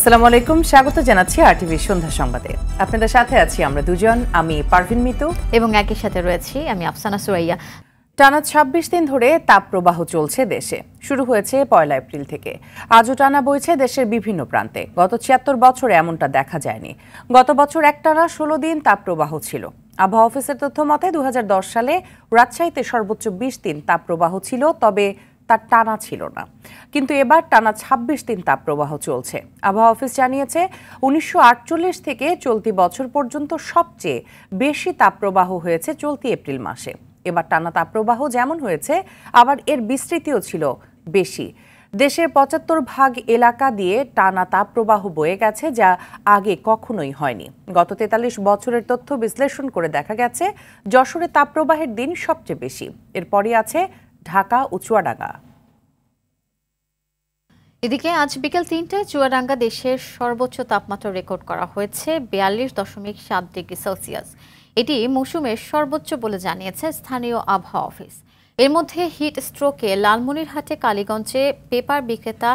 আসসালামু আলাইকুম, স্বাগত জানাচ্ছি আরটিভি সন্ধ্যা সংবাদে। আপনাদের সাথে আছি আমরা দুজন, আমি পারভিন মিতু এবং একই সাথে রয়েছি আমি আফসানা সুরাইয়া। টানা ২৬ দিন ধরে তাপপ্রবাহ চলছে দেশে। শুরু হয়েছে ১ এপ্রিল থেকে। আজও টানা বইছে দেশের বিভিন্ন প্রান্তে। গত ৭৬ বছরে এমনটা দেখা যায়নি। গত বছর একটানা ১৬ দিন তাপপ্রবাহ ছিল। আবহাওয়া অফিসের তথ্য মতে ২০১০ সালে রাজশাহীতে সর্বোচ্চ ২০ দিন তাপপ্রবাহ ছিল, তবে তার টানা ছিল না। কিন্তু এবার টানা ২৬ দিন তাপপ্রবাহ চলছে। আবহাওয়া অফিস জানিয়েছে ১৯৪৮ থেকে চলতি বছর পর্যন্ত সবচেয়ে বেশি তাপপ্রবাহ হয়েছে চলতি এপ্রিল মাসে। এবার টানা তাপপ্রবাহ যেমন হয়েছে, আবার এর বিস্তৃতিও ছিল বেশি। দেশের ৭৫ এলাকা দিয়ে টানা তাপপ্রবাহ বয়ে গেছে, যা আগে কখনোই হয়নি। গত ৪৩ বছরের তথ্য বিশ্লেষণ করে দেখা গেছে যশোরে তাপপ্রবাহের দিন সবচেয়ে বেশি। এরপরই আছে ঢাকা ও চুয়াডাঙ্গা। এদিকে আজ বিকেল ৩টায় চুয়াডাঙ্গা দেশের সর্বোচ্চ তাপমাত্রা রেকর্ড করা হয়েছে ৪২.৭ ডিগ্রি সেলসিয়াস। এটি মৌসুমের সর্বোচ্চ বলে জানিয়েছে স্থানীয় আবহাওয়া অফিস। এর মধ্যে হিট স্ট্রোকে লালমনিরহাটে কালীগঞ্জে পেপার বিক্রেতা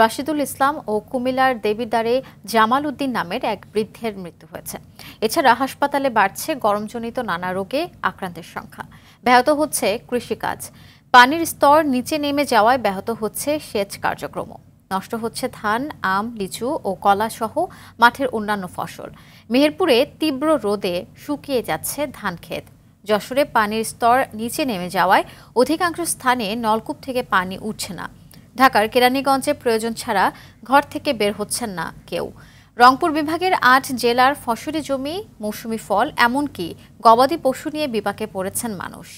রাশিদুল ইসলাম ও কুমিল্লার দেবিদ্বারে জামাল উদ্দিন নামের এক বৃদ্ধের মৃত্যু হয়েছে। এছাড়া হাসপাতালে বাড়ছে গরমজনিত নানা রোগে আক্রান্তের সংখ্যা। ব্যাহত হচ্ছে কৃষিকাজ। পানির স্তর নিচে নেমে যাওয়ায় ব্যাহত হচ্ছে সেচ কার্যক্রম। নষ্ট হচ্ছে ধান, আম, লিচু ও কলা সহ মাঠের অন্যান্য ফসল। মেহেরপুরে তীব্র রোদে শুকিয়ে যাচ্ছে ধান ক্ষেত। যশোরে পানির স্তর নিচে নেমে যাওয়ায় অধিকাংশ স্থানে নলকূপ থেকে পানি উঠছে না। ঢাকার কেরানীগঞ্জে প্রয়োজন ছাড়া ঘর থেকে বের হচ্ছেন না কেউ। রংপুর বিভাগের ৮ জেলার ফসলি জমি, মৌসুমি ফল, এমনকি গবাদি পশু নিয়ে বিপাকে পড়েছেন মানুষ।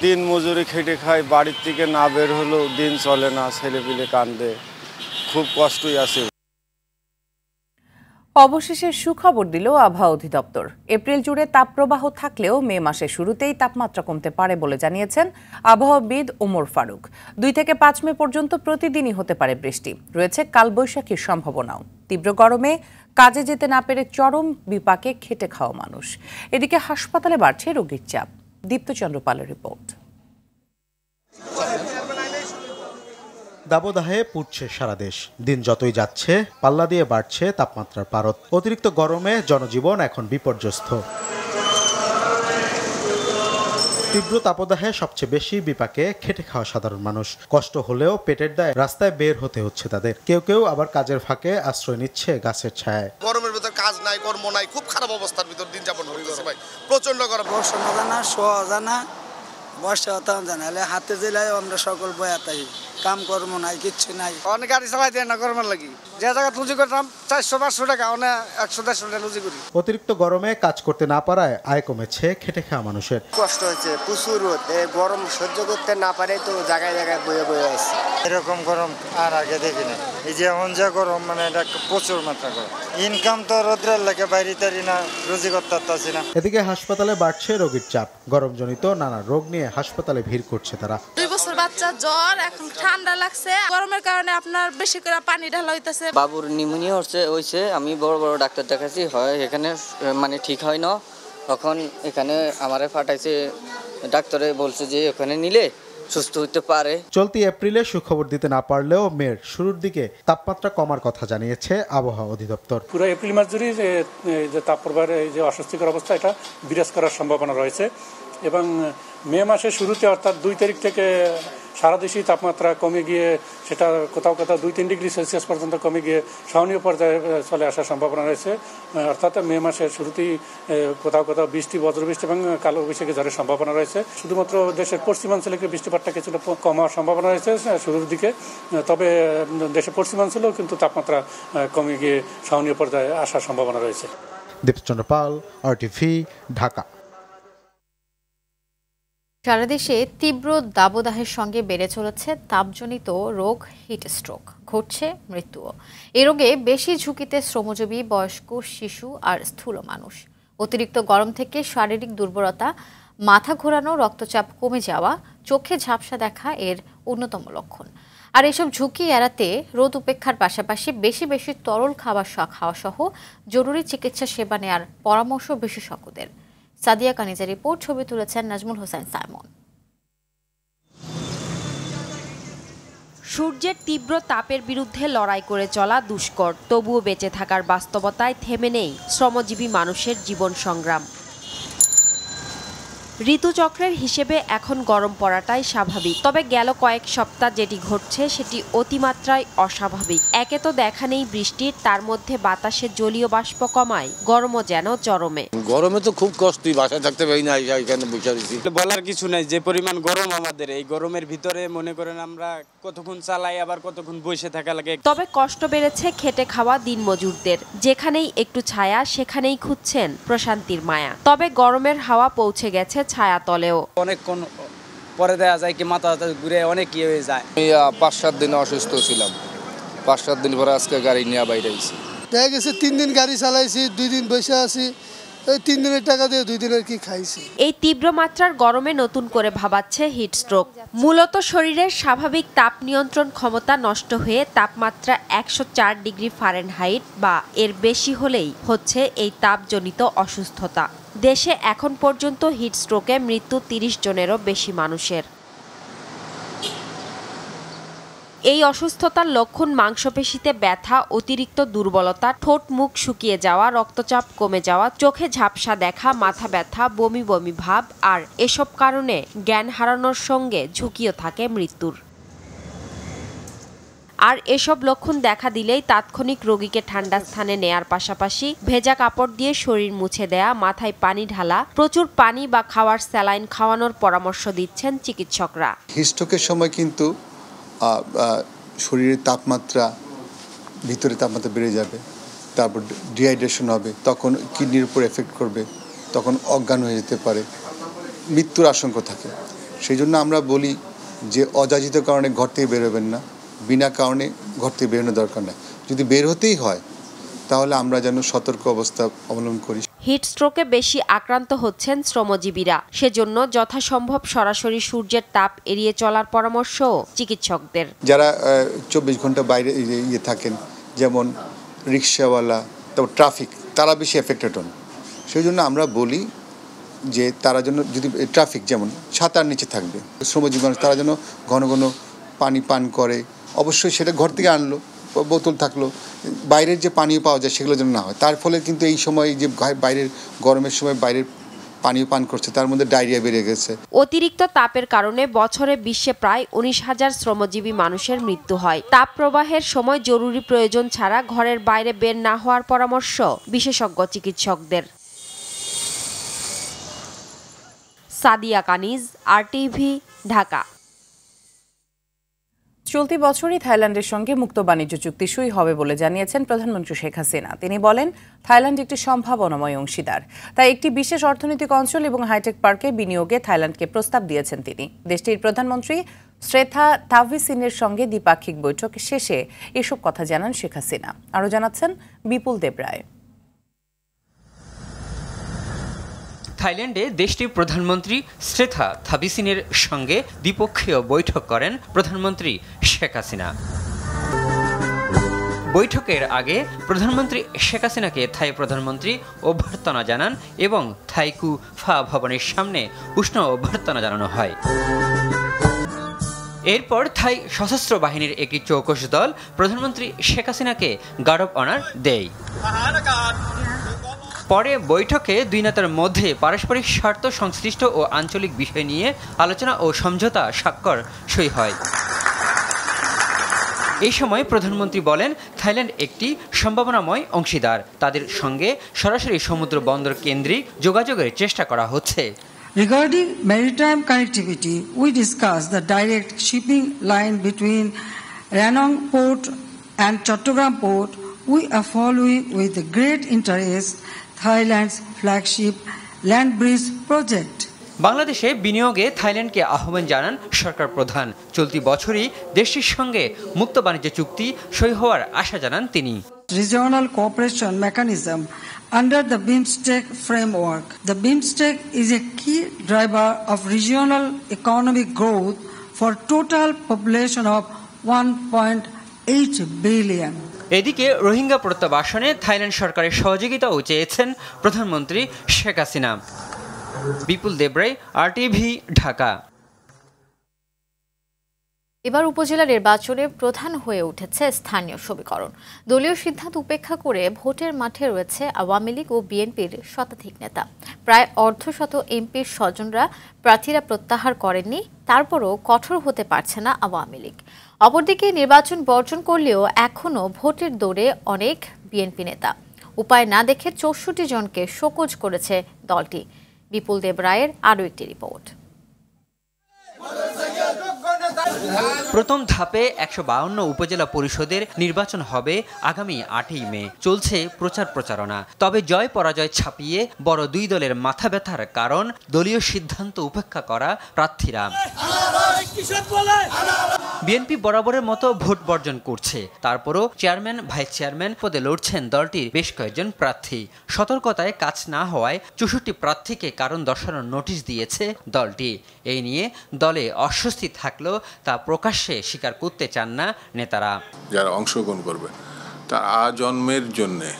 দিন মজুরি খেটে খাই, বাড়ির থেকে না বের হলেও দিন চলে না, ছেলেপিলে কান্দে, খুব কষ্টই আছে। অবশেষে সুখবর দিল আবহাওয়া অধিদপ্তর। এপ্রিল জুড়ে তাপপ্রবাহ থাকলেও মে মাসের শুরুতেই তাপমাত্রা কমতে পারে বলে জানিয়েছেন আবহাওয়াবিদ ওমর ফারুক। ২ থেকে ৫ মে পর্যন্ত প্রতিদিনই হতে পারে বৃষ্টি। রয়েছে কালবৈশাখীর সম্ভাবনাও। তীব্র গরমে কাজে যেতে না পেরে চরম বিপাকে খেটে খাওয়া মানুষ। এদিকে হাসপাতালে বাড়ছে রোগীর চাপ। দীপ্তচন্দ্র পালের রিপোর্ট। দাবদাহে পুড়ছে সারা দেশ। দিন যতই যাচ্ছে পাল্লা দিয়ে বাড়ছে তাপমাত্রার পারদ। অতিরিক্ত গরমে জনজীবন এখন বিপর্যস্ত। তীব্র তাপদাহে সবচেয়ে বেশি বিপাকে খেটে খাওয়া সাধারণ মানুষ। কষ্ট হলেও পেটের দায়ে রাস্তায় বের হতে হচ্ছে তাদের। কেউ কেউ আবার কাজের ফাঁকে আশ্রয় নিচ্ছে গাছের ছায়ায়। গরমের ভিতর কাজ নাই, কর্ম নাই, খুব খারাপ অবস্থার ভিতর দিন যাপন হইতেছে ভাই। প্রচন্ড গরম। বর্ষা না জানা, শোয়া জানা, বর্ষা হতাম জানালে হাতে জেলায় আমরা সকল বয়াতাই, কাম কর্ম নাই, কিচ্ছু নাই। অনেক গাড়ি চালাই দেয় না গরমের লাগি। যে জায়গা লুজি করতাম ৪০০-৫০০ টাকা, অনেক ১০০-১৫০ টাকা লুজি করি। অতিরিক্ত গরমে কাজ করতে না পারায় আয় কমেছে খেটে খাওয়া মানুষের। কষ্ট হচ্ছে, প্রচুর রোদ, গরম সহ্য করতে না পারে তো জায়গায় জায়গায় বয়ে বয়ে আসছে। এরকম গরম আর আগে দেখিনি। এই যে এখন যা গরম, মানে এটা প্রচুর মাত্রা গরম। ইনকাম তো রোদ্রের লাগে বাইরে তারি না, রুজি করতে পারছি না। এদিকে হাসপাতালে বাড়ছে রোগীর চাপ। গরমজনিত নানা রোগ নিয়ে হাসপাতালে ভিড় করছে তারা। ২ বছর বাচ্চা, জ্বর, এখন ঠান্ডা লাগছে। গরমের কারণে আপনার বেশি করে পানি ঢালা হইতেছে। বাবুর নিউমোনিয়া হয়েছে, আমি বড় বড় ডাক্তার দেখাচ্ছি, হয় এখানে মানে ঠিক হয় না। তখন এখানে আমারে পাঠাইছে, ডাক্তারে বলছে যে ওখানে নিলে সুস্থ হতে পারে। চলতি এপ্রিলে সুখবর দিতে না পারলেও মের শুরুর দিকে তাপমাত্রা কমার কথা জানিয়েছে আবহাওয়া অধিদপ্তর। পুরো এপ্রিল মাস জুড়ে যে তাপপ্রবাহের যে অস্বস্তিকর অবস্থা, এটা বিরাজ করার সম্ভাবনা রয়েছে। এবং মে মাসের শুরুতে অর্থাৎ ২ তারিখ থেকে সারা দেশেই তাপমাত্রা কমে গিয়ে সেটা কোথাও কোথাও ২-৩ ডিগ্রি সেলসিয়াস পর্যন্ত কমে গিয়ে সহনীয় পর্যায়ে চলে আসার সম্ভাবনা রয়েছে। অর্থাৎ মে মাসের শুরুতেই কোথাও কোথাও বৃষ্টি, বজ্রবৃষ্টি এবং কালো বৈশাখী ঝড়ের সম্ভাবনা রয়েছে। শুধুমাত্র দেশের পশ্চিমাঞ্চলে বৃষ্টিপাতটা কিছুটা কম হওয়ার সম্ভাবনা রয়েছে শুরুর দিকে। তবে দেশের পশ্চিমাঞ্চলেও কিন্তু তাপমাত্রা কমে গিয়ে সহনীয় পর্যায়ে আসার সম্ভাবনা রয়েছে। দীপ্তচন্দ্র পাল, আরটিভি, ঢাকা। সারা দেশে তীব্র দাবদাহের সঙ্গে বেড়ে চলেছে তাপজনিত রোগ, হিট স্ট্রোক। ঘটছে মৃত্যুও। এ রোগে বেশি ঝুঁকিতে শ্রমজীবী, বয়স্ক, শিশু আর স্থূল মানুষ। অতিরিক্ত গরম থেকে শারীরিক দুর্বলতা, মাথা ঘোরানো, রক্তচাপ কমে যাওয়া, চোখে ঝাপসা দেখা এর অন্যতম লক্ষণ। আর এসব ঝুঁকি এড়াতে রোদ উপেক্ষার পাশাপাশি বেশি বেশি তরল খাবার খাওয়া সহ জরুরি চিকিৎসা সেবা নেওয়ার পরামর্শ বিশেষজ্ঞদের। সাদিয়া কানিজের রিপোর্ট। ছবি তুলেছেন নাজমুল হোসেন সাইমন। সূর্যের তীব্র তাপের বিরুদ্ধে লড়াই করে চলা দুষ্কর, তবুও বেঁচে থাকার বাস্তবতায় থেমে নেই শ্রমজীবী মানুষের জীবন সংগ্রাম। ঋতুচক্রের হিসেবে এখন গরম পড়াটাই স্বাভাবিক, তবে গেল কয়েক সপ্তাহ যেটি ঘটছে সেটি অতিমাত্রায় অস্বাভাবিক। একে তো দেখা নেই বৃষ্টির, তার মধ্যে বাতাসে জলীয় বাষ্প কমায় গরমও যেন চরমে। গরমে তো খুব কষ্টই, বাসায় থাকতে পারি না, এখানে বসে রয়েছি। বলার কিছু নাই, যে পরিমাণ গরম আমাদের, এই গরমের ভিতরে মনে করেন আমরা কতক্ষণ চালাই আবার কতক্ষণ বসে থাকা লাগে। তবে কষ্ট বেড়েছে খেটে খাওয়া দিনমজুরদের, যেখানেই একটু ছায়া সেখানেই খুঁজছেন প্রশান্তির মায়া। তবে গরমের হাওয়া পৌঁছে গেছে ছায়াতলেও। অনেকক্ষণ পরে দেখা যায় কি মাথা ঘুরে অনেক ইয়ে হয়ে যায়। আমি ৫-৭ দিন অসুস্থ ছিলাম, ৫-৭ দিন পরে আজকে গাড়ি নিয়ে বাইরে আইছি। দেখা গেছে 3 দিন গাড়ি চালাইছি, 2 দিন বসে আছি, এই 3 দিনের টাকা দিয়ে 2 দিনের কি খাইছি। এই তীব্র মাত্রার গরমে নতুন করে ভাবাচ্ছে হিট স্ট্রোক। মূলত শরীরের স্বাভাবিক তাপ নিয়ন্ত্রণ ক্ষমতা নষ্ট হয়ে তাপমাত্রা ১০৪ ডিগ্রি ফারেনহাইট বা এর বেশি হলেই হচ্ছে এই তাপজনিত অসুস্থতা। দেশে এখন পর্যন্ত হিট স্ট্রোকে মৃত্যু ৩০ জনেরও বেশি মানুষের। এই অসুস্থতার লক্ষণ মাংসপেশিতে ব্যথা, অতিরিক্ত দুর্বলতা, ঠোঁট মুখ শুকিয়ে যাওয়া, রক্তচাপ কমে যাওয়া, চোখে ঝাপসা দেখা, মাথা ব্যথা, বমি বমি ভাব, আর এসব কারণে জ্ঞান হারানোর সঙ্গে ঝুঁকিও থাকে মৃত্যুর। আর এসব লক্ষণ দেখা দিলেই তাৎক্ষণিক রোগীকে ঠান্ডা স্থানে নেয়ার পাশাপাশি ভেজা কাপড় দিয়ে শরীর মুছে দেয়া, মাথায় পানি ঢালা, প্রচুর পানি বা খাওয়ার স্যালাইন খাওয়ানোর পরামর্শ দিচ্ছেন চিকিৎসকরা। হিটস্ট্রোকের সময় কিন্তু শরীরের তাপমাত্রা, ভিতরে তাপমাত্রা বেড়ে যাবে, তারপর ডিহাইড্রেশন হবে, তখন কিডনির উপর এফেক্ট করবে, তখন অজ্ঞান হয়ে যেতে পারে, মৃত্যুর আশঙ্কা থাকে। সেই জন্য আমরা বলি যে অযাচিত কারণে ঘর থেকে বেরোবেন না, বিনা কারণে ঘর থেকে বেরোনোর দরকার নেই। যদি বের হতেই হয় তাহলে আমরা যেন সতর্ক অবস্থা অবলম্বন করি। হিট স্ট্রোকে বেশি আক্রান্ত হচ্ছেন শ্রমজীবীরা, সেজন্য যথাসম্ভব সরাসরি সূর্যের তাপ এড়িয়ে চলার পরামর্শ চিকিৎসকদের। যারা 24 ঘন্টা বাইরে থাকেন, যেমন রিক্সাওয়ালা, তারপর ট্রাফিক, তারা বেশি এফেক্টেড হন। সেই জন্য আমরা বলি যে তারা যেন, যদি ট্রাফিক যেমন ছাতার নিচে থাকবে, শ্রমজীবী মানুষ তারা যেন ঘন ঘন পানি পান করে। অবশ্যই সেটা ঘর থেকে আনলো, বোতল থাকলো, বাইরের যে পানীয় পাওয়া যায় সেগুলো যেন না হয়। তার ফলে কিন্তু এই সময় যে বাইরের গরমের সময় বাইরের পানীয় পান করছে, তার মধ্যে ডায়রিয়া বেড়ে গেছে। অতিরিক্ত তাপের কারণে বছরে বিশ্বে প্রায় 19,000 শ্রমজীবী মানুষের মৃত্যু হয়। তাপ প্রবাহের সময় জরুরি প্রয়োজন ছাড়া ঘরের বাইরে বের না হওয়ার পরামর্শ বিশেষজ্ঞ চিকিৎসকদের। সাদিয়া কানিজ, RTV, ঢাকা। চলতি বছরই থাইল্যান্ডের সঙ্গে মুক্ত বাণিজ্য চুক্তি সই হবে বলে জানিয়েছেন প্রধানমন্ত্রী শেখ হাসিনা। তিনি বলেন, থাইল্যান্ড একটি সম্ভাবনাময় অংশীদার, তাই একটি বিশেষ অর্থনৈতিক অঞ্চল এবং হাইটেক পার্কে বিনিয়োগে থাইল্যান্ডকে প্রস্তাব দিয়েছেন তিনি। দেশটির প্রধানমন্ত্রী শ্রেথা থাভিসিনের সঙ্গে দ্বিপাক্ষিক বৈঠক শেষে এসব কথা জানান শেখ হাসিনা। আরও জানাচ্ছেন বিপুল দেবরায়। থাইল্যান্ডে দেশটির প্রধানমন্ত্রী শ্রেথা থাভিসিনের সঙ্গে দ্বিপক্ষীয় বৈঠক করেন প্রধানমন্ত্রী শেখ হাসিনা। বৈঠকের আগে প্রধানমন্ত্রী শেখ হাসিনাকে থাই প্রধানমন্ত্রী অভ্যর্থনা জানান এবং থাইকু ফা ভবনের সামনে উষ্ণ অভ্যর্থনা জানানো হয়। এরপর থাই সশস্ত্র বাহিনীর একটি চৌকস দল প্রধানমন্ত্রী শেখ হাসিনাকে গার্ড অব অনার দেয়। পরে বৈঠকে দুই নেতার মধ্যে পারস্পরিক স্বার্থ সংশ্লিষ্ট ও আঞ্চলিক বিষয় নিয়ে আলোচনা ও সমঝোতা স্বাক্ষর সই হয়। এই সময় প্রধানমন্ত্রী বলেন, থাইল্যান্ড একটি সম্ভাবনাময় অংশীদার, তাদের সঙ্গে সরাসরি সমুদ্র বন্দর কেন্দ্রিক যোগাযোগের চেষ্টা করা হচ্ছে। Regarding maritime connectivity, we discussed the direct shipping line between Ranong Port and Chattogram Port. We are following with great interest Thailand's flagship land bridge project. বাংলাদেশে বিনিয়োগে থাইল্যান্ডকে আহ্বান জানান সরকার প্রধান। চলতি বছরই দেশটির সঙ্গে মুক্ত বাণিজ্য চুক্তি সই হওয়ার আশা জানান তিনি। Regional cooperation mechanism under the BIMSTEC framework. The BIMSTEC is a key driver of regional economic growth for total population of 1.8 billion. এদিকে রোহিঙ্গা প্রত্যাবাসনে থাইল্যান্ড সরকারের সহযোগিতাও চেয়েছেন প্রধানমন্ত্রী শেখ হাসিনা। বিপুল দেবরায়, RTV, ঢাকা। এবার উপজেলা নির্বাচনে প্রধান হয়ে উঠেছে স্থানীয় সমীকরণ। দলীয় সিদ্ধান্ত উপেক্ষা করে ভোটের মাঠে রয়েছে আওয়ামী লীগ ও বিএনপির শতাধিক নেতা। প্রায় অর্ধশত এমপির স্বজনরা প্রার্থীরা প্রত্যাহার করেননি, তারপরও কঠোর হতে পারছে না আওয়ামী লীগ। অপরদিকে নির্বাচন বর্জন করলেও এখনও ভোটের দৌড়ে অনেক বিএনপি নেতা। উপায় না দেখে ৬৪ জনকে শোকজ করেছে দলটি। বিপুল দেব রায়ের আরও একটি রিপোর্ট। প্রথম ধাপে ১৫২ উপজেলা পরিষদের নির্বাচন হবে আগামী ৮ই মে। চলছে প্রচার প্রচারণা। তবে জয় পরাজয় ছাপিয়ে বড় দুই দলের মাথা ব্যথার কারণ দলীয় সিদ্ধান্ত উপেক্ষা করা প্রার্থীরা। বিএনপি বরাবরের মতো ভোট বর্জন করছে, তারপরও চেয়ারম্যান ভাইস চেয়ারম্যান পদে লড়ছেন দলটির বেশ কয়েকজন প্রার্থী। সতর্কতায় কাজ না হওয়ায় ৬৪ প্রার্থীকে কারণ দর্শানোর নোটিশ দিয়েছে দলটি। এই নিয়ে দলে অস্বস্তি থাকলেও তা প্রকাশ্যে স্বীকার করতে চান না নেতারা। যারা অংশগ্রহণ করবে তার আজন্মের জন্যে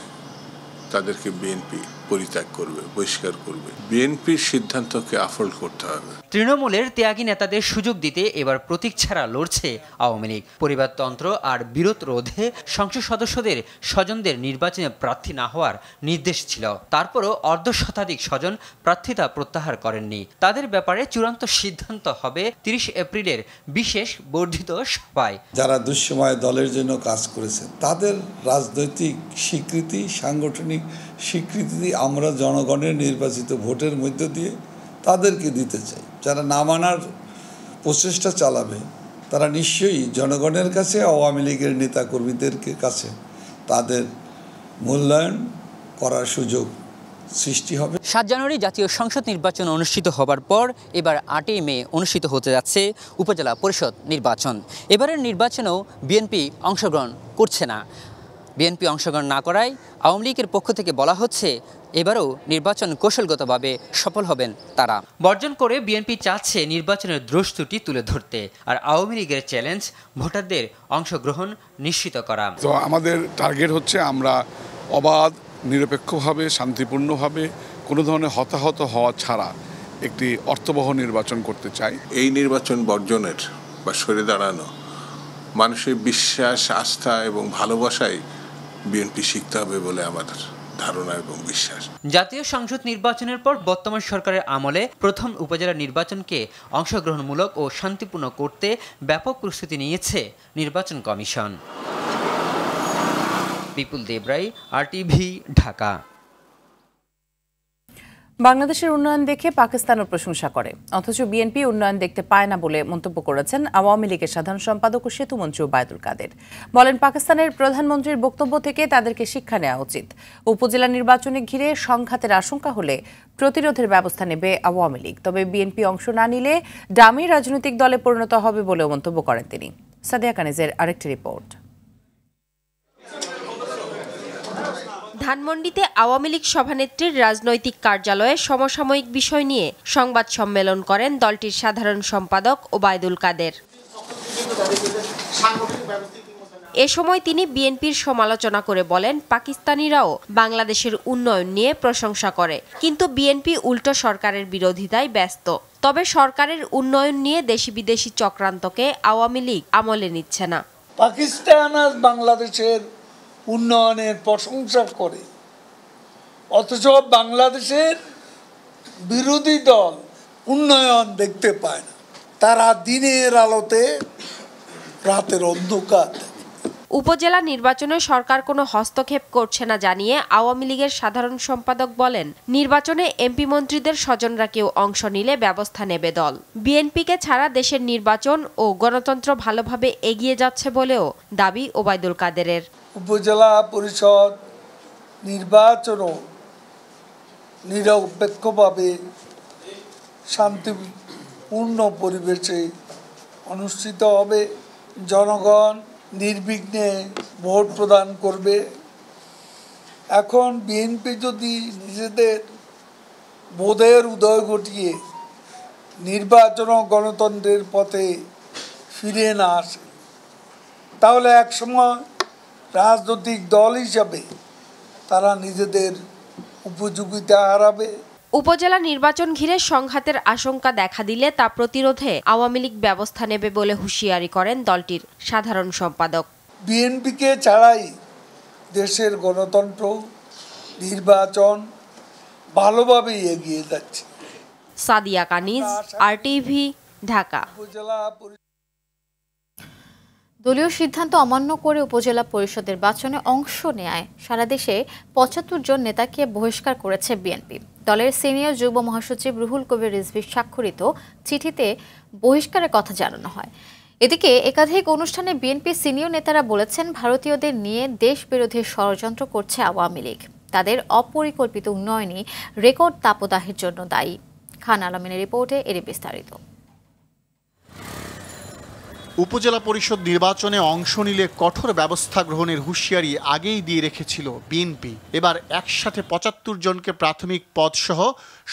তাদেরকে বিএনপি পরিত্যাগ করবে, বহিষ্কার করবে। বিএনপির সিদ্ধান্তকে আফল করতে হবে। তৃণমূলের ত্যাগী নেতাদের সুযোগ দিতে এবার প্রতীক ছাড়া লড়ছে আওয়ামী লীগ। পরিবারতন্ত্র আর বিরোধ রোধে সংসদ সদস্যদের স্বজনদের নির্বাচনে প্রার্থী না হওয়ার নির্দেশ ছিল, তারপরও অর্ধশতাধিক স্বজন প্রার্থিতা প্রত্যাহার করেননি। তাদের ব্যাপারে চূড়ান্ত সিদ্ধান্ত হবে ৩০ এপ্রিলের বিশেষ বর্ধিত সভায়। যারা দুঃসময়ে দলের জন্য কাজ করেছে তাদের রাজনৈতিক স্বীকৃতি, সাংগঠনিক স্বীকৃতি আমরা জনগণের নির্বাচিত ভোটের মধ্য দিয়ে তাদেরকে দিতে চাই। যারা না মানার প্রচেষ্টা চালাবে তারা নিশ্চয়ই জনগণের কাছে, আওয়ামী লীগের নেতাকর্মীদের কাছে তাদের মূল্যায়ন করার সুযোগ সৃষ্টি হবে। ৭ জানুয়ারি জাতীয় সংসদ নির্বাচন অনুষ্ঠিত হবার পর এবার ৮ই মে অনুষ্ঠিত হতে যাচ্ছে উপজেলা পরিষদ নির্বাচন। এবারের নির্বাচনেও বিএনপি অংশগ্রহণ করছে না। বিএনপি অংশগ্রহণ না করায় আওয়ামী লীগের পক্ষ থেকে বলা হচ্ছে এবারও নির্বাচন কৌশলগতভাবে সফল হবেন তারা। বর্জন করে বিএনপি চাচ্ছে নির্বাচনের দ্রষ্টুটি তুলে ধরতে, আর আওয়ামী লীগের চ্যালেঞ্জ ভোটারদের অংশগ্রহণ নিশ্চিত করা। তো আমাদের টার্গেট হচ্ছে আমরা অবাধ, নিরপেক্ষভাবে, শান্তিপূর্ণভাবে, কোনো ধরনের হতাহত হওয়া ছাড়া একটি অর্থবহ নির্বাচন করতে চাই। এই নির্বাচন বর্জনের বা সরে দাঁড়ানো মানুষের বিশ্বাস, আস্থা এবং ভালোবাসায় বিএনপি শিখতে হবে বলে আমাদের ধারণা এবং বিশ্বাস। জাতীয় সংসদ নির্বাচনের পর বর্তমান সরকারের আমলে প্রথম উপজেলা নির্বাচনকে অংশগ্রহণমূলক ও শান্তিপূর্ণ করতে ব্যাপক প্রস্তুতি নিয়েছে নির্বাচন কমিশন। বিপুল দেবরাই, RTV, ঢাকা। বাংলাদেশের উন্নয়ন দেখে পাকিস্তানও প্রশংসা করে, অথচ বিএনপি উন্নয়ন দেখতে পায় না বলে মন্তব্য করেছেন আওয়ামী লীগের সাধারণ সম্পাদক ও সেতুমন্ত্রী ওবায়দুল কাদের। বলেন, পাকিস্তানের প্রধানমন্ত্রীর বক্তব্য থেকে তাদেরকে শিক্ষা নেওয়া উচিত। উপজেলা নির্বাচনে ঘিরে সংঘাতের আশঙ্কা হলে প্রতিরোধের ব্যবস্থা নেবে আওয়ামী লীগ, তবে বিএনপি অংশ না নিলে ডামি রাজনৈতিক দলে পরিণত হবে বলেও মন্তব্য করেন তিনি। সাদিয়া কানিজের আরেকটি রিপোর্ট। ধানমন্ডিতে আওয়ামী লীগ সভানেত্রীর রাজনৈতিক কার্যালয়ে সমসাময়িক বিষয় নিয়ে সংবাদ সম্মেলন করেন দলটির সাধারণ সম্পাদক ওবায়দুল কাদের। এ সময় তিনি বিএনপির সমালোচনা করে বলেন, পাকিস্তানিরাও বাংলাদেশের উন্নয়ন নিয়ে প্রশংসা করে, কিন্তু বিএনপি উল্টো সরকারের বিরোধিতায় ব্যস্ত। তবে সরকারের উন্নয়ন নিয়ে দেশি বিদেশি চক্রান্তকে আওয়ামী লীগ আমলে নিচ্ছে না। পাকিস্তান আজ বাংলাদেশের উন্নয়নের প্রশংসা করে, অথচ বাংলাদেশের বিরোধী দল উন্নয়ন দেখতে পায় না। তারা দিনের আলোতে রাতের অন্ধকার। উপজেলা নির্বাচনে সরকার কোনো হস্তক্ষেপ করছে না জানিয়ে আওয়ামী লীগের সাধারণ সম্পাদক বলেন, নির্বাচনে এমপি মন্ত্রীদের স্বজনরা কেউ অংশ নিলে ব্যবস্থা নেবে দল। বিএনপিকে ছাড়া দেশের নির্বাচন ও গণতন্ত্র ভালোভাবে এগিয়ে যাচ্ছে বলেও দাবি ওবায়দুল কাদেরের। উপজেলা পরিষদ নির্বাচনও নিরপেক্ষভাবে শান্তিপূর্ণ পরিবেশে অনুষ্ঠিত হবে। জনগণ নির্বিঘ্নে ভোট প্রদান করবে। এখন বিএনপি যদি নিজেদের বোধের উদয় ঘটিয়ে নির্বাচন ও গণতন্ত্রের পথে ফিরে না আসে, তাহলে একসময় রাজনৈতিক দল হিসাবে তারা নিজেদের উপযোগিতা হারাবে। উপজেলা নির্বাচন ঘিরে সংঘাতের আশঙ্কা দেখা দিলে তা প্রতিরোধে আওয়ামী লীগ ব্যবস্থা নেবে বলে হুঁশিয়ারি করেন দলটির সাধারণ সম্পাদক। বিএনপিকে ছাড়াই দেশের গণতন্ত্র নির্বাচন ভালোভাবে এগিয়ে যাচ্ছে। সাদিয়া কানিজ, RTV, ঢাকা। দলীয় সিদ্ধান্ত অমান্য করে উপজেলা পরিষদ নির্বাচনে অংশ নেয় সারা দেশে ৭৫ জন নেতাকে বহিষ্কার করেছে বিএনপি। দলের সিনিয়র যুগ্ম মহাসচিব রুহুল কবির রিজভী স্বাক্ষরিত চিঠিতে বহিষ্কারের কথা জানানো হয়। এদিকে একাধিক অনুষ্ঠানে বিএনপি সিনিয়র নেতারা বলেছেন, ভারতীয়দের নিয়ে দেশ বিরোধী ষড়যন্ত্র করছে আওয়ামী লীগ। তাদের অপরিকল্পিত উন্নয়নই রেকর্ড তাপদাহের জন্য দায়ী। খান আলমিনের রিপোর্টে এর বিস্তারিত। উপজেলা পরিষদ নির্বাচনে অংশ নিলে কঠোর ব্যবস্থা গ্রহণের হুঁশিয়ারি আগেই দিয়ে রেখেছিল বিএনপি। এবার একসাথে ৭৫ জনকে প্রাথমিক পদসহ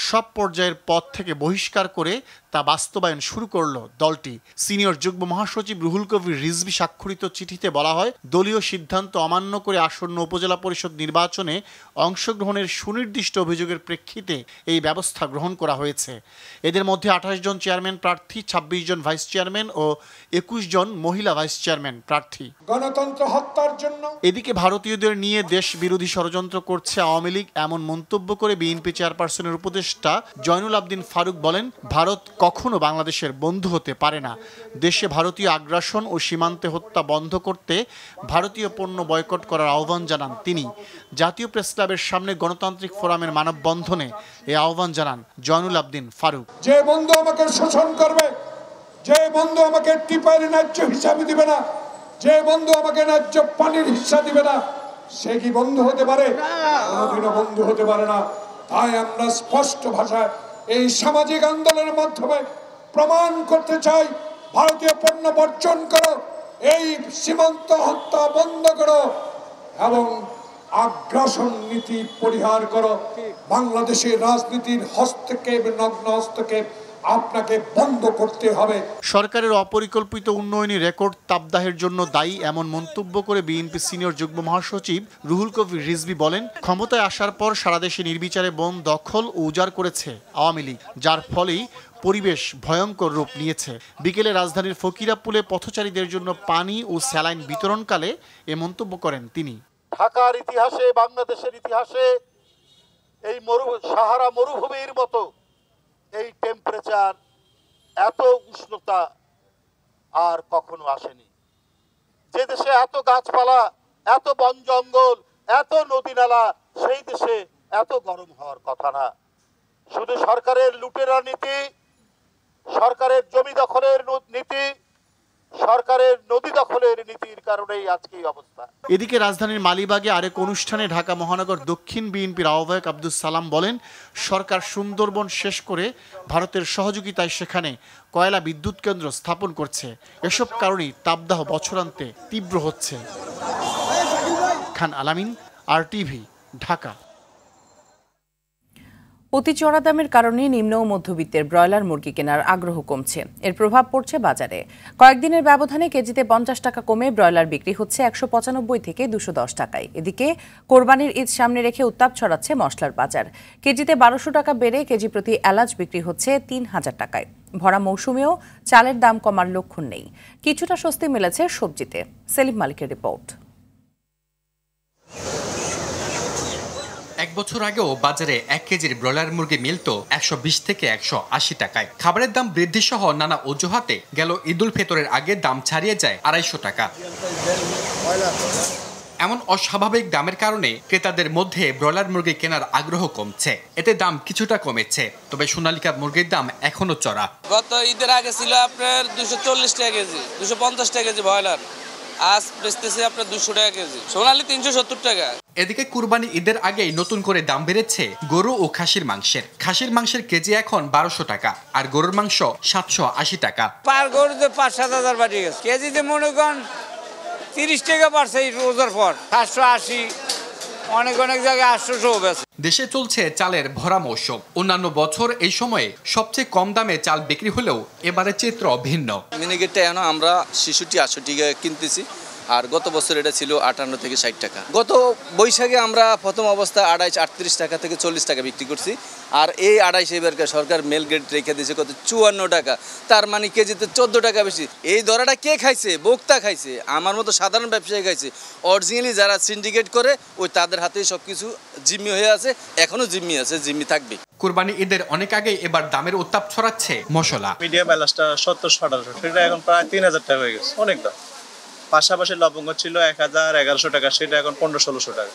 সব পর্যায়ের পদ থেকে বহিষ্কার করে তা বাস্তবায়ন শুরু করল দলটি। সিনিয়র যুগ্ম মহাসচিব রুহুল কবির রিজভী স্বাক্ষরিত চিঠিতে বলা হয়, দলীয় সিদ্ধান্ত অমান্য করে আসন্ন উপজেলা পরিষদ নির্বাচনে অংশগ্রহণের সুনির্দিষ্ট অভিযোগের প্রেক্ষিতে এই ব্যবস্থা গ্রহণ করা হয়েছে। এদের মধ্যে ২৮ জন চেয়ারম্যান প্রার্থী, ২৬ জন ভাইস চেয়ারম্যান ও ২১ জন মহিলা ভাইস চেয়ারম্যান প্রার্থী। গণতন্ত্র হত্যার জন্য এদিকে ভারতীয়দের নিয়ে দেশ বিরোধী ষড়যন্ত্র করছে আওয়ামী লীগ এমন মন্তব্য করে বিএনপি চেয়ারপারসনের উপদেষ্টা জয়নুল আবদিন ফারুক বলেন, ভারত কখনো বাংলাদেশের বন্ধু হতে পারে না। দেশে ভারতীয় আগ্রাসন ও সীমান্তে হত্যা বন্ধ করতে ভারতীয় পণ্য বয়কট করার আহ্বান জানান তিনি। জাতীয় প্রেস ক্লাবের সামনে গণতান্ত্রিক ফোরামের মানববন্ধনে এই আহ্বান জানান জয়নুল আবদিন ফারুক। যে বন্ধু আমাকে শোষণ করবে, যে বন্ধু আমাকে টিপার ন্যায্য হিসাবে দিবে না, যে বন্ধু আমাকে ন্যায্য পানির হিস্সা দিবে না, সে কি বন্ধু হতে পারে? কোনোদিনও বন্ধু হতে পারে না। তাই আমরা স্পষ্ট ভাষায় এই সামাজিক আন্দোলনের মাধ্যমে প্রমাণ করতে চাই, ভারতীয় পণ্য বর্জন করো, এই সীমান্ত হত্যা বন্ধ করো এবং আগ্রাসন নীতি পরিহার করো। বাংলাদেশের রাজনীতির হস্তক্ষেপ, নগ্ন হস্তক্ষেপ আপনাকে বন্ধ করতে হবে। সরকারের অপরিকল্পিত উন্নয়নী রেকর্ড তাপদাহের জন্য দায়ী এমন মন্তব্য করে বিএনপি সিনিয়র যুগ্ম মহাসচিব রুহুল কবির রিজভী বলেন, ক্ষমতায় আসার পর সারা দেশে নির্বিচারে বন দখল ও উজাড় করেছে আওয়ামী লীগ, যার ফলেই পরিবেশ ভয়ঙ্কর রূপ নিয়েছে। বিকেলে রাজধানীর ফকিরাপুলে পথচারীদের জন্য পানি ও স্যালাইন বিতরণকালে এ মন্তব্য করেন তিনি। ঢাকার ইতিহাসে, বাংলাদেশের ইতিহাসে এই সাহারা মরুভূমির মতো এই টেম্পারেচার, এত উষ্ণতা আর কখনো আসেনি। যে দেশে এত গাছপালা, এত বন জঙ্গল, এত নদী নালা, সেই দেশে এত গরম হওয়ার কথা না। শুধু সরকারের লুটেরা নীতি, সরকারের জমি দখলের নীতি, সরকারের নদী দখলের নীতির কারণেই আজকে এই অবস্থা। এদিকে রাজধানীর মালিবাগে আরেক অনুষ্ঠানে ঢাকা মহানগর দক্ষিণ বিএনপির আহ্বায়ক আব্দুস সালাম বলেন, সরকার সুন্দরবন শেষ করে ভারতের সহযোগিতায় সেখানে কয়লা বিদ্যুৎ কেন্দ্র স্থাপন করছে। এসব কারণেই তাপদাহ বছরান্তে তীব্র হচ্ছে। খান আলামিন, RTV, ঢাকা। অতি চড়া দামের কারণে নিম্ন ও মধ্যবিত্তের ব্রয়লার মুরগি কেনার আগ্রহ কমছে। এর প্রভাব পড়ছে বাজারে। কয়েকদিনের ব্যবধানে কেজিতে 50 টাকা কমে ব্রয়লার বিক্রি হচ্ছে 195 থেকে 210 টাকায়। এদিকে কোরবানির ঈদ সামনে রেখে উত্তাপ ছড়াচ্ছে মশলার বাজার। কেজিতে 1200 টাকা বেড়ে কেজি প্রতি এলাচ বিক্রি হচ্ছে 3000 টাকায়। ভরা মৌসুমেও চালের দাম কমার লক্ষণ নেই। কিছুটা স্বস্তি মিলেছে সবজিতে। সেলিম মালিকের রিপোর্ট। এক বছর আগেও বাজারে 1 কেজির ব্রয়লার মুরগি মিলত 120 থেকে 180 টাকায়। খাবারের দাম বৃদ্ধি সহ নানা অজুহাতে গেল ঈদুল ফিতরের আগে দাম ছাড়িয়ে যায় 250 টাকা। এমন অস্বাভাবিক দামের কারণে ক্রেতাদের মধ্যে ব্রয়লার মুরগি কেনার আগ্রহ কমছে। এতে দাম কিছুটা কমেছে, তবে সোনালিকা মুরগির দাম এখনো চড়া। গত ঈদের আগে ছিল আপনার 240 টাকা কেজি, 250 টাকা কেজি ব্রয়লার, আজ বেচতেছে আপনার 200 টাকা কেজি, সোনালি 370 টাকা। এদিকে কুরবানি ঈদের আগেই নতুন করে দাম বেড়েছে গরু ও খাসির মাংসের। খাসির মাংসের কেজি এখন 1200 টাকা আর গরুর মাংস 780 টাকা। পার গরুতে 5-7 হাজার বাড়ি গেছে। কেজিতে মনে করেন 30 টাকা বাড়ছে এই রোজার পর, 780, অনেক জায়গায় 800 বেচে। দেশে চলছে চালের ভরা মৌসুম। অন্যান্য বছর এই সময়ে সবচেয়ে কম দামে চাল বিক্রি হলেও এবারে চিত্র ভিন্ন। মিনিকেটটা এখন আমরা 66-68 টাকা কিনতেছি, আর গত বছর এটা ছিল 58 থেকে 60 টাকা। গত বৈশাখে আমরা প্রথম অবস্থা 28-38 টাকা থেকে 40 টাকা বিক্রি করছি, আর এই 28 এবারকার সরকার মেল গ্রেড রেখে দিয়েছে কত 54 টাকা, তার মানে কেজিতে 14 টাকা বেশি। এই দরাটা কে খাইছে? ভোক্তা খাইছে, আমার মতো সাধারণ ব্যবসায়ী খাইছে। অরিজিনালি যারা সিন্ডিকেট করে ওই তাদের হাতেই সবকিছু জিম্মি হয়ে আছে, এখনো জিম্মি আছে, জিম্মি থাকবে। কুরবানি ঈদের অনেক আগে এবার দামের উত্তাপ ছড়াচ্ছে মশলা। মিডিয়াম এলাচটা 70-1800, সেটা এখন প্রায় 3000 টাকা হয়ে গেছে, অনেক দাম। পাশাপাশি লবঙ্গ ছিল 1000-1100 টাকা, সেটা এখন 1500-1600 টাকা।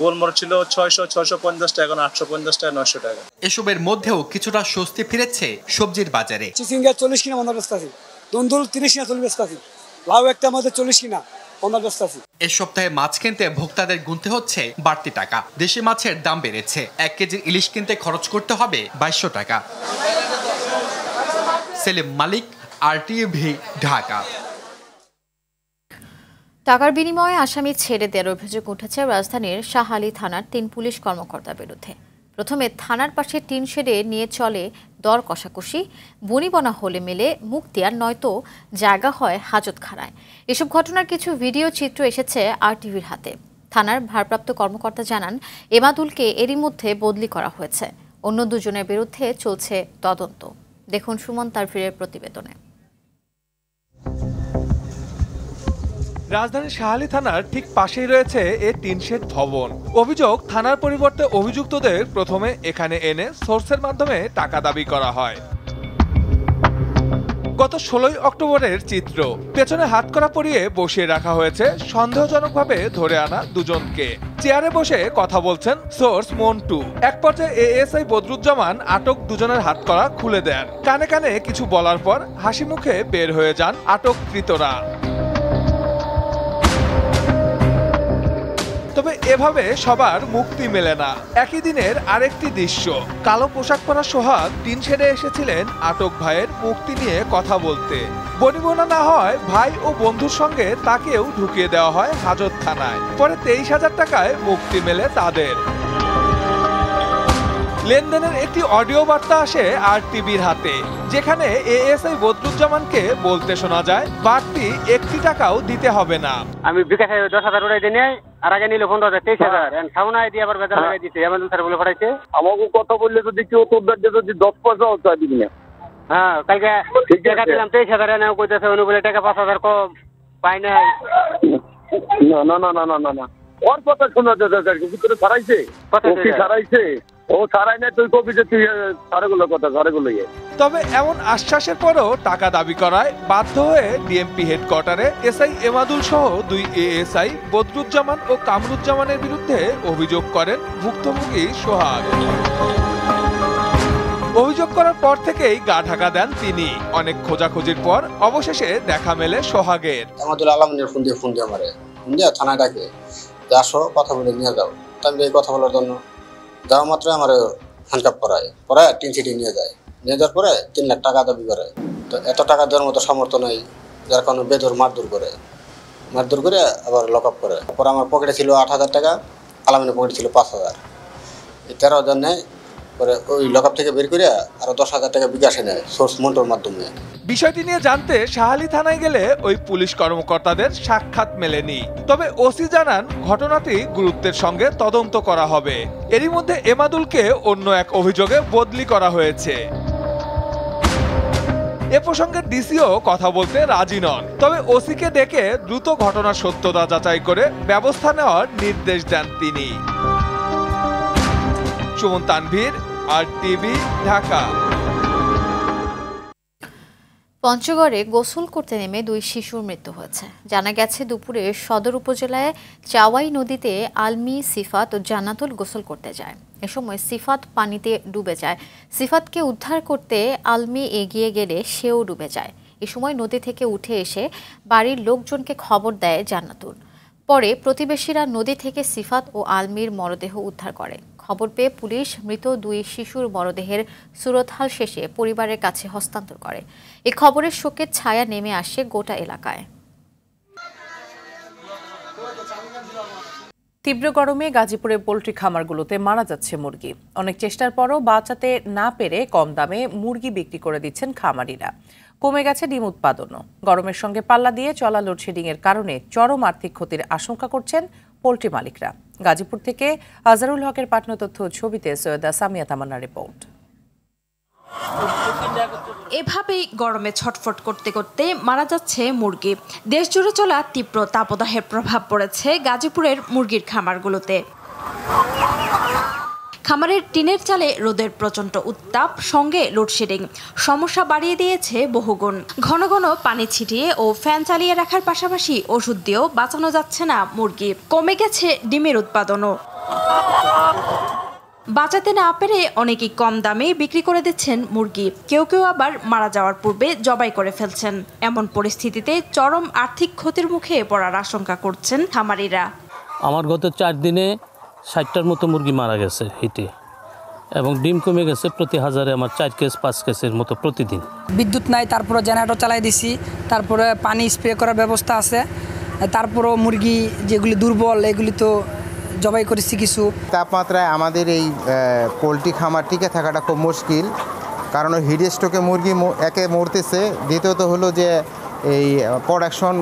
গোলমরিচ ছিল 600-650 টাকা, এখন 850 টাকা, 900 টাকা। এসবের মধ্যেও কিছুটা স্বস্তি ফিরেছে সবজির বাজারে। চিচিঙ্গা 40 কিনা 15 বেচতে আছে, দুন্দুল 30 কিনা 40 বেচতে আছে, লাউ একটা আমাদের 40 কিনা 15 বেচতে আছে। এই সপ্তাহে মাছ কিনতে ভোক্তাদের গুনতে হচ্ছে বাড়তি টাকা। দেশি মাছের দাম বেড়েছে, 1 কেজি ইলিশ কিনতে খরচ করতে হবে 2200 টাকা। সেলিম মালিক, RTV, ঢাকা। টাকার বিনিময়ে আসামি ছেড়ে দেওয়ার অভিযোগ উঠেছে রাজধানীর শাহালী থানার 3 পুলিশ কর্মকর্তার বিরুদ্ধে। প্রথমে থানার পাশে টিন শেডে নিয়ে চলে দর কষাকষি, বনিবনা হলে মেলে মুক্তি, আর নয়তো জায়গা হয় হাজতখানায়। এসব ঘটনার কিছু ভিডিও চিত্র এসেছে RTVর হাতে। থানার ভারপ্রাপ্ত কর্মকর্তা জানান, এমাদুলকে এরই মধ্যে বদলি করা হয়েছে। অন্য দুজনের বিরুদ্ধে চলছে তদন্ত। দেখুন সুমন তারফিরের প্রতিবেদনে। রাজধানীর শাহালী থানার ঠিক পাশেই রয়েছে এ টিন শেড ভবন। অভিযোগ, থানার পরিবর্তে অভিযুক্তদের প্রথমে এখানে এনে সোর্সের মাধ্যমে টাকা দাবি করা হয়। গত 16 অক্টোবরের চিত্র। পেছনে হাতকড়া পরিয়ে বসিয়ে রাখা হয়েছে সন্দেহজনকভাবে ধরে আনা দুজনকে। চেয়ারে বসে কথা বলছেন সোর্স মন্টু। এক পর্যায়ে ASI বদরুজ্জামান আটক দুজনের হাতকড়া খুলে দেন। কানে কানে কিছু বলার পর হাসি মুখে বের হয়ে যান আটককৃতরা। তবে এভাবে সবার মুক্তি মেলে না। একই দিনের আরেকটি দৃশ্য, কালো পোশাক পরা সোহাগ টিন শেডে এসেছিলেন আটক ভাইয়ের মুক্তি নিয়ে কথা বলতে। বনিবনা না হয় ভাই ও বন্ধুর সঙ্গে তাকেও ঢুকিয়ে দেওয়া হয় হাজতখানায়। পরে 23,000 টাকায় মুক্তি মেলে তাদের। লেনদেনের একটি অডিও বার্তা আসে RTVর হাতে, যেখানে ASI বদরুজ্জামানকে বলতে শোনা যায় বাড়তি 1 টাকাও দিতে হবে না। আমি বিকাশে 10,000 উড়াই দিনে, আর আগে নিল 15,000, 23,000 এন্ড সামনে দিয়ে আবার বেজার লাগাই দিতে। এমন স্যার বলে পড়াইছে, আমাকে কথা বললে যদি কেউ তোর যদি 10 পয়সাও চাই দিবি না। হ্যাঁ, কালকে টাকা দিলাম 23,000, এনে কইতেছে উনি বলে টাকা 5,000 কম পাই নাই। না না না না না না, ওর কথা শোনা যাচ্ছে, কিছু করে ছাড়াইছে, কি ছাড়াইছে? ও ছাড়াই না, তুই কবি যে তুই সারেগুলো কথা সারেগুলো। তবে এমন আশ্বাসের পরও টাকা দাবি করায় বাধ্য হয়ে DMP হেডকোয়ার্টারে SI এমাদুল সহ 2 ASI বদরুজ্জামান ও কামরুজ্জামানের বিরুদ্ধে অভিযোগ করেন ভুক্তভোগী সোহাগ। অভিযোগ করার পর থেকেই গা ঢাকা দেন তিনি। অনেক খোঁজাখুঁজির পর অবশেষে দেখা মেলে সোহাগের। আমাদুল আলমের ফোন দিয়ে আমারে থানায় ডাকে, আসো কথা বলে নিয়ে যাও। তাহলে এই কথা বলার জন্য যাওয়া মাত্র আমার হ্যান্ডকাপ পরায় টিন সিটি নিয়ে যায়। নিয়ে যাওয়ার পরে 3 লাখ টাকা দাবি করে। তো এত টাকা দেওয়ার মতো সামর্থ্য নেই, যার কারণে বেধর মারধর করে আবার লক আপ করে। পরে আমার পকেটে ছিল 8,000 টাকা, আলামিনের পকেটে ছিল 5,000। এই 13,000 নেয়। পরে ওই লক আপ থেকে বের করে আরো 10,000 টাকা বিকাশে নেয় সোর্স মন্টুর মাধ্যমে। বিষয়টি নিয়ে জানতে শাহালী থানায় গেলে ওই পুলিশ কর্মকর্তাদের সাক্ষাৎ মেলেনি। তবে ওসি জানান, ঘটনাটি গুরুত্বের সঙ্গে তদন্ত করা হবে। এরই মধ্যে এমাদুলকে অন্য এক অভিযোগে বদলি করা হয়েছে। এ প্রসঙ্গে ডিসিও কথা বলতে রাজি নন। তবে ওসিকে ডেকে দ্রুত ঘটনার সত্যতা যাচাই করে ব্যবস্থা নেওয়ার নির্দেশ দেন তিনি। সুমন তানভীর, RTV, ঢাকা। পঞ্চগড়ে গোসল করতে নেমে 2 শিশুর মৃত্যু হয়েছে। জানা গেছে, দুপুরে সদর উপজেলায় চাওয়াই নদীতে আলমি, সিফাত ও জান্নাতুল গোসল করতে যায়। এ সময় সিফাত পানিতে ডুবে যায়। সিফাতকে উদ্ধার করতে আলমি এগিয়ে গেলে সেও ডুবে যায়। এ সময় নদী থেকে উঠে এসে বাড়ির লোকজনকে খবর দেয় জান্নাতুল। পরে প্রতিবেশীরা নদী থেকে সিফাত ও আলমির মরদেহ উদ্ধার করে। খবর পেয়ে পুলিশ মৃত 2 শিশুর মরদেহের সুরতহাল শেষে পরিবারের কাছে হস্তান্তর করে। এই খবরের শোকের ছায়া নেমে আসে গোটা এলাকায়। তীব্র গরমে গাজীপুরের পোল্ট্রি খামারগুলোতে মারা যাচ্ছে মুরগি। অনেক চেষ্টার পরও বাঁচাতে না পেরে কম দামে মুরগি বিক্রি করে দিচ্ছেন খামারিরা। কমে গেছে ডিম উৎপাদনও। গরমের সঙ্গে পাল্লা দিয়ে চলা লোডশেডিংয়ের কারণে চরম আর্থিক ক্ষতির আশঙ্কা করছেন পোল্ট্রি মালিকরা। গাজীপুর থেকে আজহারুল হকের পাঠানো তথ্য ছবিতে সৈয়দা সামিয়া তামান্নার রিপোর্ট। এভাবেই গরমে ছটফট করতে করতে মারা যাচ্ছে মুরগি। দেশ জুড়ে চলা তীব্র তাপদাহের প্রভাব পড়েছে গাজীপুরের মুরগির খামারগুলোতে। খামারের টিনের চালে রোদের প্রচণ্ড উত্তাপ, সঙ্গে লোডশেডিং সমস্যা বাড়িয়ে দিয়েছে বহুগুণ। ঘন ঘন পানি ছিটিয়ে ও ফ্যান চালিয়ে রাখার পাশাপাশি ওষুধ দিয়েও বাঁচানো যাচ্ছে না মুরগি। কমে গেছে ডিমের উৎপাদনও। বাঁচাতে না পেরে অনেকেই কম দামে বিক্রি করে দিচ্ছেন মুরগি। কেউ কেউ আবার মারা যাওয়ার পূর্বে জবাই করে ফেলছেন। এমন পরিস্থিতিতে চরম আর্থিক ক্ষতির মুখে পড়ার আশঙ্কা করছেন খামারিরা। আমার গত 4 দিনে 60টার মতো মুরগি মারা গেছে হিটে, এবং ডিম কমে গেছে প্রতি হাজারে আমার 4 কেস 5 কেসের মতো প্রতিদিন। বিদ্যুৎ নাই, তারপরে জেনারেটর চালাই দিছি, তারপরে পানি স্প্রে করার ব্যবস্থা আছে, তারপরও মুরগি যেগুলি দুর্বল এগুলি তো জবাই করেছি কিছু। তাপমাত্রায় আমাদের এই পোলট্রি খামার টিকে থাকাটা খুব মুশকিল, কারণ হিট স্ট্রোকে মুরগি একে মরতেছে, দ্বিতীয়ত হলো যে এই প্রোডাকশন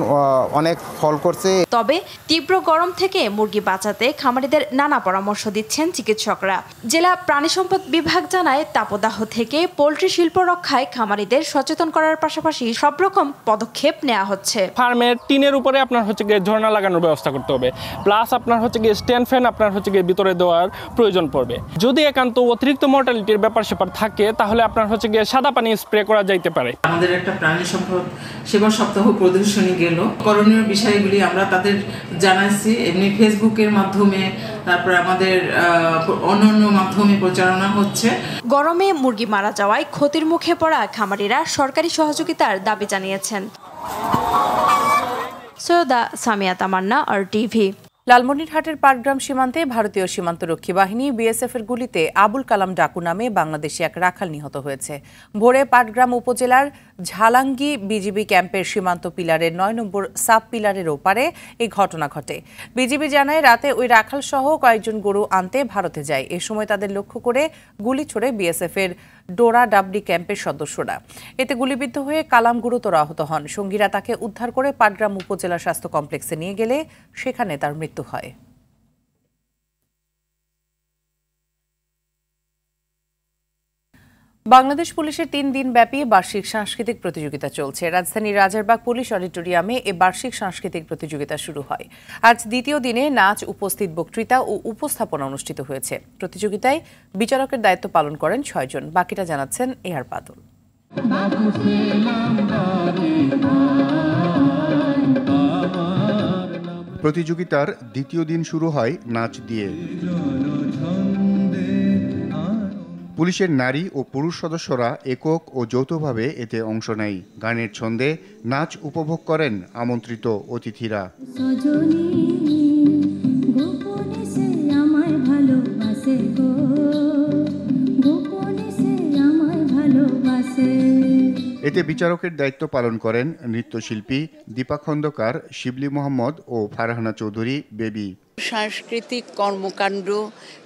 অনেক ফল করছে। তবে তীব্র গরম থেকে মুরগি বাঁচাতে খামারিদের নানা পরামর্শ দিচ্ছেন চিকিৎসকরা। জেলা প্রাণী সম্পদ বিভাগ জানায়, তাপদাহ থেকে পোলট্রি শিল্প রক্ষায় খামারিদের সচেতন করার পাশাপাশি সব রকম পদক্ষেপ নেওয়া হচ্ছে। ফার্মের টিনের উপরে আপনার হচ্ছে গিয়ে ঝর্ণা লাগানোর ব্যবস্থা করতে হবে, প্লাস আপনার হচ্ছে গিয়ে স্ট্যান্ড ফ্যান আপনার হচ্ছে গিয়ে ভিতরে দেওয়ার প্রয়োজন পড়বে। যদি একান্ত অতিরিক্ত মর্টালিটির ব্যাপার স্যাপার থাকে, তাহলে আপনার হচ্ছে গিয়ে সাদা পানি স্প্রে করা যাইতে পারে। আমাদের একটা প্রাণী সম্পদ সেবা সপ্তাহ প্রদর্শনী গেল, করণীয় বিষয়গুলি আমরা তাদের জানাইছি, এমনি ফেসবুকের মাধ্যমে, তারপর আমাদের অন্যান্য মাধ্যমে প্রচারণা হচ্ছে। গরমে মুরগি মারা যাওয়ায় ক্ষতির মুখে পড়া খামারিরা সরকারি সহযোগিতার দাবি জানিয়েছেন। সৈয়দা সামিয়া তামান্না, RTV। লালমনিরহাটের পাটগ্রাম সীমান্তে ভারতীয় সীমান্তরক্ষী বাহিনী বিএসএফ এর গুলিতে আবুল কালাম ডাকু নামে বাংলাদেশি এক রাখাল নিহত হয়েছে। ভোরে পাটগ্রাম উপজেলার ঝালাঙ্গি বিজিবি ক্যাম্পের সীমান্ত পিলারের 9 নম্বর সাব পিলারের ওপারে এই ঘটনা ঘটে। বিজিবি জানায়, রাতে ওই রাখাল সহ কয়েকজন গরু আনতে ভারতে যায়। এ সময় তাদের লক্ষ্য করে গুলি ছোড়ে বিএসএফ এর ডোরা ডাবডি ক্যাম্পের সদস্যরা। এতে গুলিবিদ্ধ হয়ে কালাম গুরুতর আহত হন। সঙ্গীরা তাকে উদ্ধার করে পাটগ্রাম উপজেলা স্বাস্থ্য কমপ্লেক্সে নিয়ে গেলে সেখানে তার মৃত্যু হয়। বাংলাদেশ পুলিশের 3 দিনব্যাপী বার্ষিক সাংস্কৃতিক প্রতিযোগিতা চলছে। রাজধানীর রাজারবাগ পুলিশ অডিটোরিয়ামে এ বার্ষিক সাংস্কৃতিক প্রতিযোগিতা শুরু হয়। আজ দ্বিতীয় দিনে নাচ, উপস্থিত বক্তৃতা ও উপস্থাপনা অনুষ্ঠিত হয়েছে। প্রতিযোগিতায় বিচারকের দায়িত্ব পালন করেন 6 জন। বাকিটা জানাচ্ছেন এআর বাদল। প্রতিযোগিতার দ্বিতীয় দিন শুরু হয় নাচ দিয়ে। পুলিশের নারী ও পুরুষ সদস্যরা একক ও যৌথভাবে এতে অংশ নেয়। গানের ছন্দে নাচ উপভোগ করেন আমন্ত্রিত অতিথিরা। এতে বিচারকের দায়িত্ব পালন করেন নৃত্যশিল্পী দীপা খন্দকার, শিবলি মোহাম্মদ ও ফারহানা চৌধুরী বেবি। সাংস্কৃতিক কর্মকাণ্ড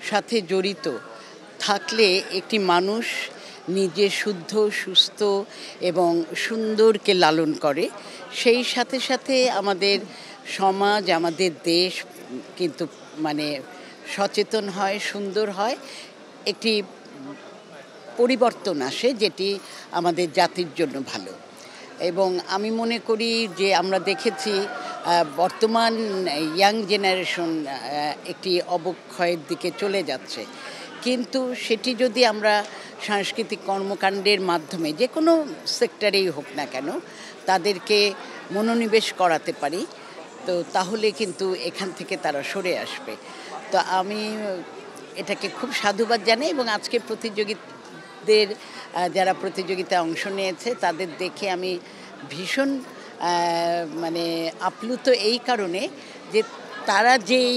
সাথে জড়িত থাকলে একটি মানুষ নিজে শুদ্ধ, সুস্থ এবং সুন্দরকে লালন করে। সেই সাথে সাথে আমাদের সমাজ, আমাদের দেশ কিন্তু মানে সচেতন হয়, সুন্দর হয়, একটি পরিবর্তন আসে, যেটি আমাদের জাতির জন্য ভালো। এবং আমি মনে করি যে আমরা দেখেছি বর্তমান ইয়াং জেনারেশন একটি অবক্ষয়ের দিকে চলে যাচ্ছে, কিন্তু সেটি যদি আমরা সাংস্কৃতিক কর্মকাণ্ডের মাধ্যমে যে কোনো সেক্টরেই হোক না কেন তাদেরকে মনোনিবেশ করাতে পারি, তো তাহলে কিন্তু এখান থেকে তারা সরে আসবে। তো আমি এটাকে খুব সাধুবাদ জানাই এবং আজকে প্রতিযোগীদের যারা প্রতিযোগিতায় অংশ নিয়েছে তাদের দেখে আমি ভীষণ মানে আপ্লুত, এই কারণে যে তারা যেই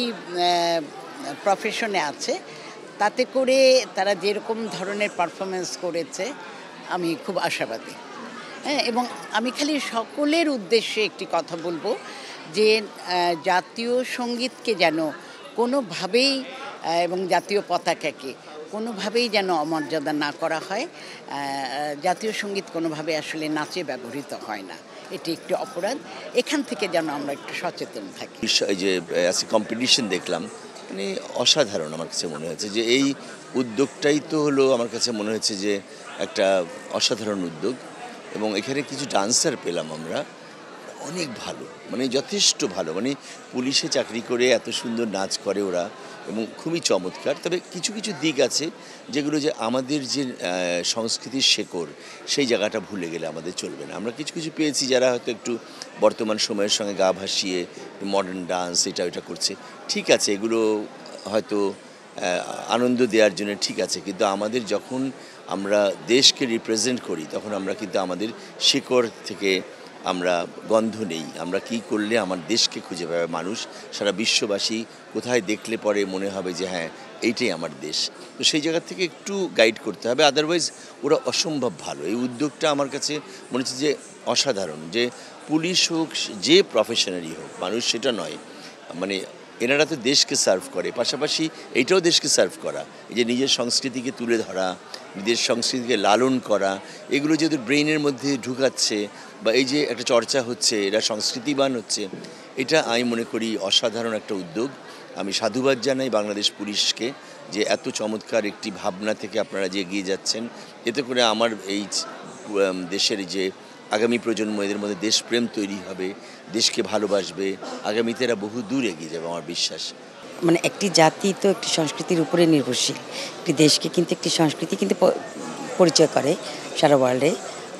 প্রফেশনে আছে তাতে করে তারা যেরকম ধরনের পারফরমেন্স করেছে আমি খুব আশাবাদী। হ্যাঁ, এবং আমি খালি সকলের উদ্দেশ্যে একটি কথা বলবো যে জাতীয় সঙ্গীতকে যেন কোনোভাবেই এবং জাতীয় পতাকাকে কোনোভাবেই যেন অমর্যাদা না করা হয়। জাতীয় সঙ্গীত কোনোভাবে আসলে নাচে ব্যবহৃত হয় না, এটি একটি অপরাধ। এখান থেকে যেন আমরা একটু সচেতন থাকি। এই যে আজকে কম্পিটিশন দেখলাম, মানে অসাধারণ আমার কাছে মনে হয়েছে যে এই উদ্যোগটাই তো হলো, আমার কাছে মনে হচ্ছে যে একটা অসাধারণ উদ্যোগ। এবং এখানে কিছু ডান্সার পেলাম আমরা, অনেক ভালো, মানে যথেষ্ট ভালো, মানে পুলিশে চাকরি করে এত সুন্দর নাচ করে ওরা এবং খুবই চমৎকার। তবে কিছু কিছু দিক আছে যেগুলো যে আমাদের যে সংস্কৃতির শেকড়, সেই জায়গাটা ভুলে গেলে আমাদের চলবে না। আমরা কিছু কিছু পেয়েছি যারা হয়তো একটু বর্তমান সময়ের সঙ্গে গা ভাসিয়ে মডার্ন ডান্স এটা করছে, ঠিক আছে, এগুলো হয়তো আনন্দ দেওয়ার জন্য ঠিক আছে, কিন্তু আমাদের যখন আমরা দেশকে রিপ্রেজেন্ট করি তখন আমরা কিন্তু আমাদের শেকড় থেকে আমরা গন্ধ নেই। আমরা কি করলে আমার দেশকে খুঁজে পাবে মানুষ, সারা বিশ্ববাসী কোথায় দেখলে পরে মনে হবে যে হ্যাঁ এইটাই আমার দেশ। তো সেই জায়গা থেকে একটু গাইড করতে হবে, আদারওয়াইজ ওরা অসম্ভব ভালো। এই উদ্যোগটা আমার কাছে মনে হচ্ছে যে অসাধারণ, যে পুলিশ হোক, যে প্রফেশনারই হোক, মানুষ সেটা নয়, মানে এনারা তো দেশকে সার্ভ করে, পাশাপাশি এইটাও দেশকে সার্ভ করা, এই যে নিজের সংস্কৃতিকে তুলে ধরা, নিজের সংস্কৃতিকে লালন করা, এগুলো যেহেতু ব্রেইনের মধ্যে ঢুকাচ্ছে বা এই যে একটা চর্চা হচ্ছে, এরা সংস্কৃতিবান হচ্ছে, এটা আমি মনে করি অসাধারণ একটা উদ্যোগ। আমি সাধুবাদ জানাই বাংলাদেশ পুলিশকে যে এত চমৎকার একটি ভাবনা থেকে আপনারা যে এগিয়ে যাচ্ছেন। এতে করে আমার এই দেশের যে আগামী প্রজন্ম, এদের মধ্যে দেশপ্রেম তৈরি হবে, দেশকে ভালোবাসবে, আগামীতে এরা বহু দূর এগিয়ে যাবে আমার বিশ্বাস। মানে একটি জাতি তো একটি সংস্কৃতির উপরে নির্ভরশীল, একটি দেশকে কিন্তু একটি সংস্কৃতি কিন্তু পরিচয় করে সারা ওয়ার্ল্ডে।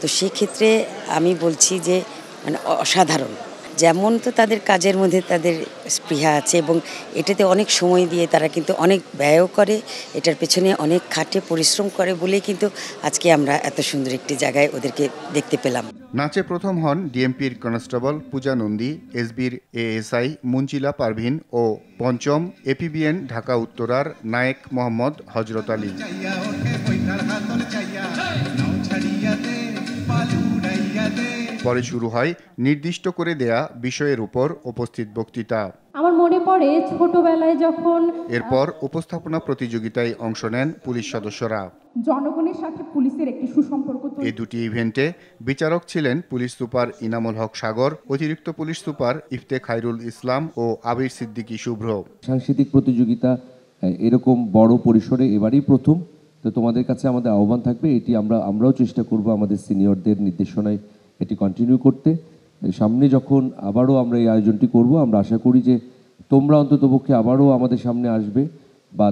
তো সেক্ষেত্রে আমি বলছি যে মানে অসাধারণ, যেমন তো তাদের কাজের মধ্যে তাদের স্পৃহা আছে এবং এটাতে অনেক সময় দিয়ে তারা কিন্তু অনেক ব্যয়ও করে, এটার পেছনে অনেক খাটে পরিশ্রম করে বলেই কিন্তু আজকে আমরা এত সুন্দর একটি জায়গায় ওদেরকে দেখতে পেলাম। নাচে প্রথম হন ডিএমপির কনস্টেবল পূজা নন্দী, এসবির এএসআই মুঞ্চিলা পারভিন ও পঞ্চম এপিবিএন ঢাকা উত্তরার নায়েক মোহাম্মদ হজরত আলী। পরে শুরু হয় নির্দিষ্ট করে দেয়া বিষয়ের উপর উপস্থিত বক্তৃতা। আমার মনে পড়ে ছোটবেলায় যখন এরপর উপস্থাপনা প্রতিযোগিতায় অংশ নেন পুলিশ সদস্যরা। জনগণের সাথে পুলিশের একটি সুসম্পর্ক। এই দুটি ইভেন্টে বিচারক ছিলেন পুলিশ সুপার ইনামুল হক সাগর, অতিরিক্ত পুলিশ সুপার ইফতে খায়রুল ইসলাম ও আবির সিদ্দিকী শুভ্র। সাংস্কৃতিক প্রতিযোগিতা এরকম বড় পরিসরে এবারই প্রথম, তো তোমাদের কাছে আমাদের আহ্বান থাকবে, এটি আমরাও চেষ্টা করব আমাদের সিনিয়রদের নির্দেশনায় এটি কন্টিনিউ করতে। সামনে যখন আবারও আমরা এই আয়োজনটি করব, আমরা আশা করি যে তোমরা অন্ততপক্ষে আবারও আমাদের সামনে আসবে বা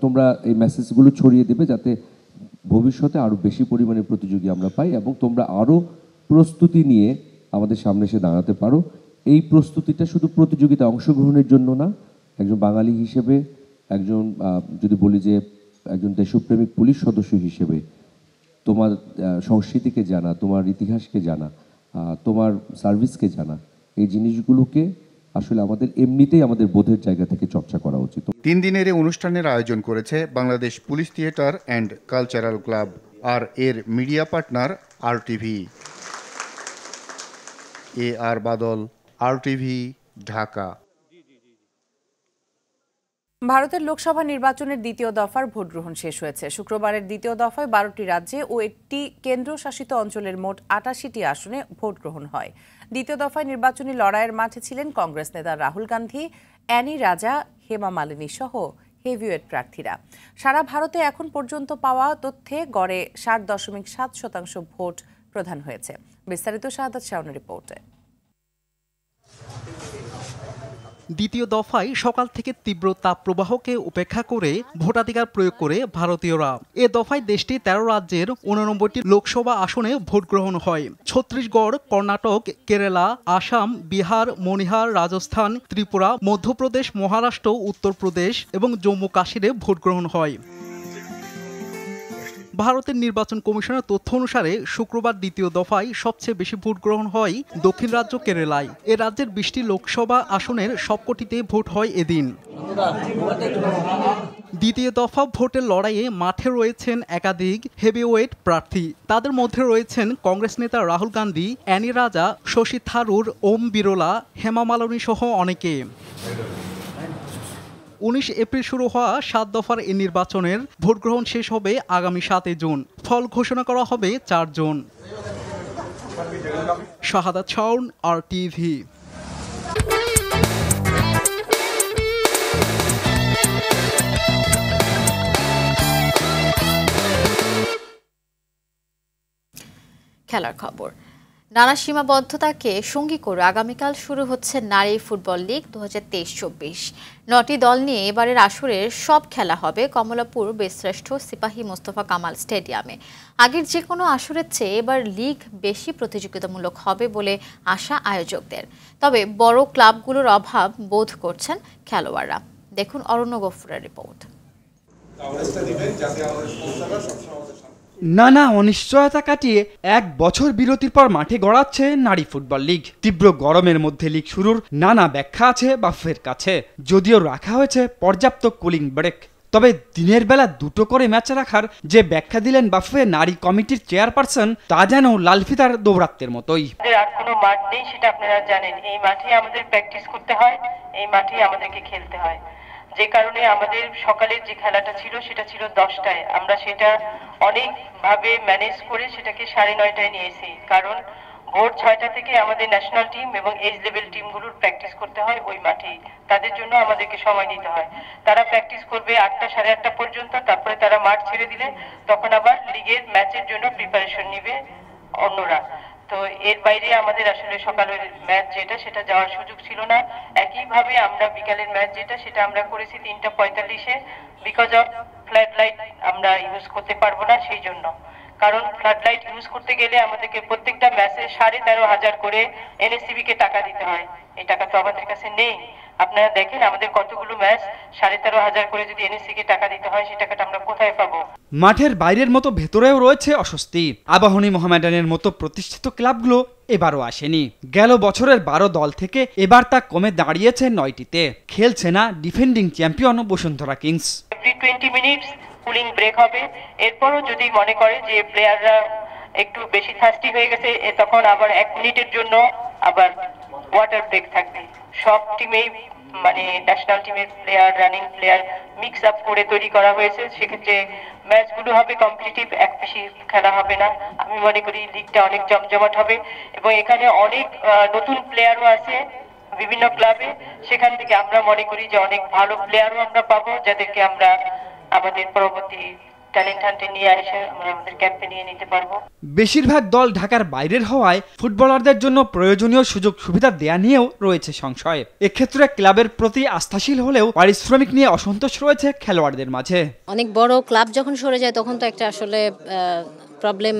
তোমরা এই মেসেজগুলো ছড়িয়ে দেবে যাতে ভবিষ্যতে আরও বেশি পরিমাণে প্রতিযোগী আমরা পাই এবং তোমরা আরও প্রস্তুতি নিয়ে আমাদের সামনে এসে দাঁড়াতে পারো। এই প্রস্তুতিটা শুধু প্রতিযোগিতা অংশগ্রহণের জন্য না, একজন বাঙালি হিসেবে, একজন যদি বলি যে একজন দেশপ্রেমিক পুলিশ সদস্য হিসেবে তোমার সংস্কৃতিকে জানা, তোমার ইতিহাসকে জানা, তোমার সার্ভিসকে জানা, এই জিনিসগুলোকে আসলে আমাদের এমনিতেই আমাদের বোধের জায়গা থেকে চর্চা করা উচিত। 3 দিনের এই অনুষ্ঠানের আয়োজন করেছে Bangladesh police theatre and cultural club আর এর media partner RTV। AR Badal, RTV, Dhaka. ভারতের লোকসভা নির্বাচনের দ্বিতীয় দফার ভোট গ্রহণ শেষ হয়েছে। শুক্রবারের দ্বিতীয় দফায় 12টি রাজ্যে ও একটি কেন্দ্রশাসিত অঞ্চলের মোট 88টি আসনে ভোট গ্রহণ হয়। দ্বিতীয় দফায় নির্বাচনী লড়াইয়ের মাঠে ছিলেন কংগ্রেস নেতা রাহুল গান্ধী, অ্যানি রাজা, হেমা মালিনী সহ হেভিওয়েট প্রার্থীরা। সারা ভারতে এখন পর্যন্ত পাওয়া তথ্যে গড়ে 60.7% ভোট প্রদান হয়েছে। বিস্তারিত শাহাদাত শাওনের রিপোর্টে। দ্বিতীয় দফায় সকাল থেকে তীব্র তাপপ্রবাহকে উপেক্ষা করে ভোটাধিকার প্রয়োগ করে ভারতীয়রা। এ দফায় দেশটি 13 রাজ্যের 89টি লোকসভা আসনে ভোট গ্রহণ হয়। ছত্তিশগড়, কর্ণাটক, কেরালা, আসাম, বিহার, মণিহার, রাজস্থান, ত্রিপুরা, মধ্যপ্রদেশ, মহারাষ্ট্র, উত্তরপ্রদেশ এবং জম্মু কাশ্মীরে ভোট গ্রহণ হয়। ভারতের নির্বাচন কমিশনের তথ্য অনুসারে শুক্রবার দ্বিতীয় দফায় সবচেয়ে বেশি ভোট গ্রহণ হয় দক্ষিণ রাজ্য কেরালায়। এ রাজ্যের 20টি লোকসভা আসনের সবকটিতে ভোট হয় এদিন। দ্বিতীয় দফা ভোটের লড়াইয়ে মাঠে রয়েছেন একাধিক হেভিওয়েট প্রার্থী। তাদের মধ্যে রয়েছেন কংগ্রেস নেতা রাহুল গান্ধী, অ্যানি রাজা, শশী থারুর, ওম বিরলা, হেমা মালিনী সহ অনেকে। 19 এপ্রিল শুরু হওয়া 7 দফার এই নির্বাচনের ভোট গ্রহণ শেষ হবে আগামী 7 জুন। ফল ঘোষণা করা হবে 4 জুন। শাহাদাত শাওন, RTV। খেলার খবর। নানা সীমাবদ্ধতাকে সঙ্গী করে আগামীকাল শুরু হচ্ছে নারী ফুটবল লিগ 2023-24। 9টি দল নিয়ে এবারের আসরের সব খেলা হবে কমলাপুর বীরশ্রেষ্ঠ সিপাহী মোস্তফা কামাল স্টেডিয়ামে। আগের যে কোনো আসরের চেয়ে এবার লিগ বেশি প্রতিযোগিতামূলক হবে বলে আশা আয়োজকদের। তবে বড় ক্লাবগুলোর অভাব বোধ করছেন খেলোয়াড়রা। দেখুন অরণ্য গফুরের রিপোর্ট। নানা অনিশ্চয়তা কাটিয়ে 1 বছর বিরতির পর মাঠে গড়াচ্ছে নারী ফুটবল লিগ। তীব্র গরমের মধ্যে লিগ শুরুর নানা ব্যাখ্যা আছে বাফের কাছে, যদিও রাখা হয়েছে পর্যাপ্ত কুলিং ব্রেক। তবে দিনের বেলা 2টো করে ম্যাচ রাখার যে ব্যাখ্যা দিলেন বাফে নারী কমিটির চেয়ারপারসন, তা যেন লালফিতার দৌরাত্মের মতোই। আর কোনো মাঠ নেই, সেটা আপনারা জানেন। এই মাঠে আমাদের প্র্যাকটিস করতে হয়, এই মাঠে আমাদেরকে খেলতে হয়। যে কারণে আমাদের সকালের যে খেলাটা ছিল সেটা ছিল 10টায়। আমরা সেটা অনেকভাবে ম্যানেজ করে সেটাকে 9:30টায় নিয়েছি, কারণ ভোর 6টা থেকে আমাদের ন্যাশনাল টিম এবং এজ লেভেল টিমগুলোর প্র্যাকটিস করতে হয় ওই মাঠেই। তাদের জন্য আমাদেরকে সময় দিতে হয়। তারা প্র্যাকটিস করবে 8টা 8:30 পর্যন্ত, তারপরে তারা মাঠ ছেড়ে দিলে তখন আবার লিগের ম্যাচের জন্য প্রিপারেশন নেবে অন্যরা। তো এর বাইরে আমাদের আসলে সকালের ম্যাচ যেটা সেটা যাওয়ার সুযোগ ছিল না। একইভাবে আমরা বিকালের ম্যাচ যেটা সেটা আমরা করেছি 3:45-এ, বিকজ অফ ফ্ল্যাড লাইট আমরা ইউজ করতে পারবো না সেই জন্য। কারণ ফ্লাড লাইট ইউজ করতে গেলে আমাদেরকে প্রত্যেকটা ম্যাচে 13,500 করে NSCB কে টাকা দিতে হয়। এই টাকা তো আমাদের কাছে নেই। আপনারা দেখেন আমাদের কতগুলো ম্যাচ 13,500 করে যদি NSC কে টাকা দিতে হয়, সেই টাকাটা আমরা কোথায় পাবো? মাঠের বাইরের মতো ভেতরেও রয়েছে অস্বস্তি। আবাহনী মোহামেডানের মতো প্রতিষ্ঠিত ক্লাবগুলো এবারও আসেনি। গেল বছরের 12 দল থেকে এবার তা কমে দাঁড়িয়েছে 9টিতে। খেলছে না defending champion Bashundhara Kings. Every 20 minutes cooling break হবে। এরপরও যদি মনে করে যে প্লেয়াররা একটু বেশি থার্স্টি হয়ে গেছে, তখন আবার 1 মিনিটের জন্য আবার ওয়াটার ব্রেক থাকবে। সব টিমেই মানে ন্যাশনাল টিমের player, running player mix up করে তৈরি করা হয়েছে। সেক্ষেত্রে ম্যাচগুলো হবে কম্পিটিটিভ, একপেশি খেলা হবে না। আমি মনে করি লিগটা অনেক জমজমাট হবে এবং এখানে অনেক নতুন প্লেয়ারও আছে বিভিন্ন ক্লাবে। সেখান থেকে আমরা মনে করি যে অনেক ভালো প্লেয়ারও আমরা পাবো, যাদেরকে আমরা আমাদের পরবর্তী ট্যালেন্ট হান্টে নিয়ে এসে আমরা আমাদের ক্যাম্পে নিয়ে নিতে পারবো। বেশিরভাগ দল ঢাকার বাইরের হওয়ায় ফুটবলারদের জন্য প্রয়োজনীয় সুযোগ সুবিধা দেয়া নিয়েও রয়েছে সংশয়। এক্ষেত্রে ক্লাবের প্রতি আস্থাশীল হলেও পারিশ্রমিক নিয়ে অসন্তোষ রয়েছে খেলোয়াড়দের মাঝে। অনেক বড় ক্লাব যখন সরে যায় তখন তো একটা আসলে প্রবলেম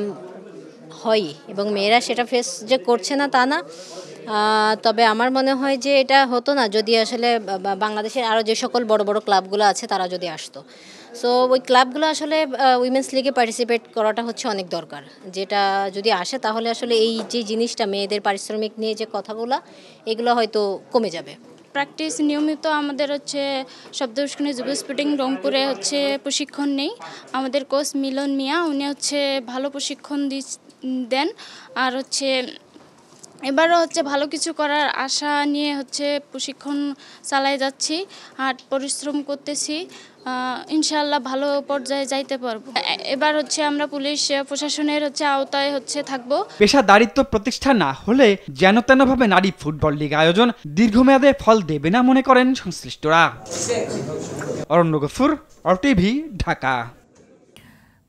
হয়, এবং মেয়েরা সেটা ফেস যে করছে না তা না। তবে আমার মনে হয় যে এটা হতো না যদি আসলে বাংলাদেশের আরও যে সকল বড় বড় ক্লাবগুলো আছে তারা যদি আসতো। সো ওই ক্লাবগুলো আসলে উইমেন্স লিগে পার্টিসিপেট করাটা হচ্ছে অনেক দরকার। যেটা যদি আসে তাহলে আসলে এই যে জিনিসটা মেয়েদের পারিশ্রমিক নিয়ে যে কথাগুলো, এগুলো হয়তো কমে যাবে। প্র্যাকটিস নিয়মিত আমাদের হচ্ছে শব্দস্কুনে যুব স্পোর্টিং রংপুরে হচ্ছে প্রশিক্ষণ নেই। আমাদের কোচ মিলন মিয়া, উনি হচ্ছে ভালো প্রশিক্ষণ দেন। আর হচ্ছে এবারও হচ্ছে ভালো কিছু করার আশা নিয়ে হচ্ছে প্রশিক্ষণ চালাই যাচ্ছি আর পরিশ্রম করতেছি। ইনশাআল্লাহ ভালো পর্যায়ে যাইতে পারবো। এবার হচ্ছে আমরা পুলিশ প্রশাসনের হচ্ছে আওতায় হচ্ছে থাকবো। পেশাদারিত্ব প্রতিষ্ঠা না হলে যেন তেনভাবে নারী ফুটবল লিগ আয়োজন দীর্ঘমেয়াদে ফল দেবে না মনে করেন সংশ্লিষ্টরা। অরণ্য গফুর, RTV, ঢাকা।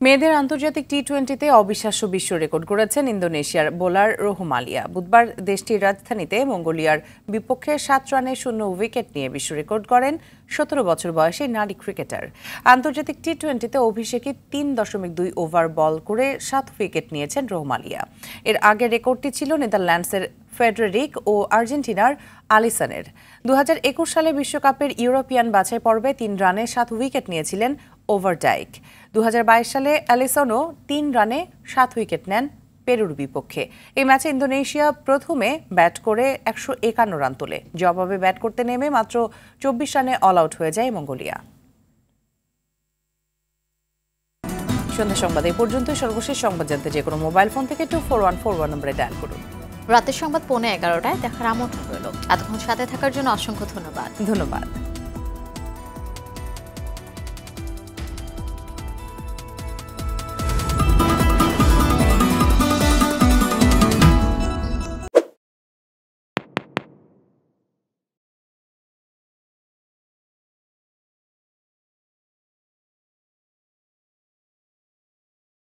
মেয়েদের আন্তর্জাতিক টি-20তে অবিশ্বাস্য বিশ্ব রেকর্ড করেছেন ইন্দোনেশিয়ার বোলার রোহম আলিয়া। বুধবার দেশটির রাজধানীতে মঙ্গোলিয়ার বিপক্ষে 7 রানে 0 উইকেট নিয়ে বিশ্ব রেকর্ড করেন 17 বছর বয়সী নারী ক্রিকেটার। আন্তর্জাতিক টি-20তে অভিষেকে 3.2 ওভার বল করে 7 উইকেট নিয়েছেন রোহম আলিয়া। এর আগে রেকর্ডটি ছিল নেদারল্যান্ডসের ফেডারিক ও আর্জেন্টিনার আলিসনের। 2021 সালে বিশ্বকাপের ইউরোপিয়ান বাছাই পর্বে 3 রানে 7 উইকেট নিয়েছিলেন ওভারডাইক। 2022 সালে অ্যালিসনও 3 রানে 7 উইকেট নেন পেরুর বিপক্ষে। এই ম্যাচে ইন্দোনেশিয়া প্রথমে ব্যাট করে 151 রান তোলে। জবাবে ব্যাট করতে নেমে মাত্র 24 রানে অল আউট হয়ে যায় মঙ্গোলিয়া। সন্ধ্যা সংবাদ এই পর্যন্ত। সর্বশেষ সংবাদ জানতে যে কোনো মোবাইল ফোন থেকে 24141 নম্বরে ডায়াল করুন। রাতের সংবাদ 11:15টায় দেখার আমন্ত্রণ রইল। এতক্ষণ সাথে থাকার জন্য অসংখ্য ধন্যবাদ।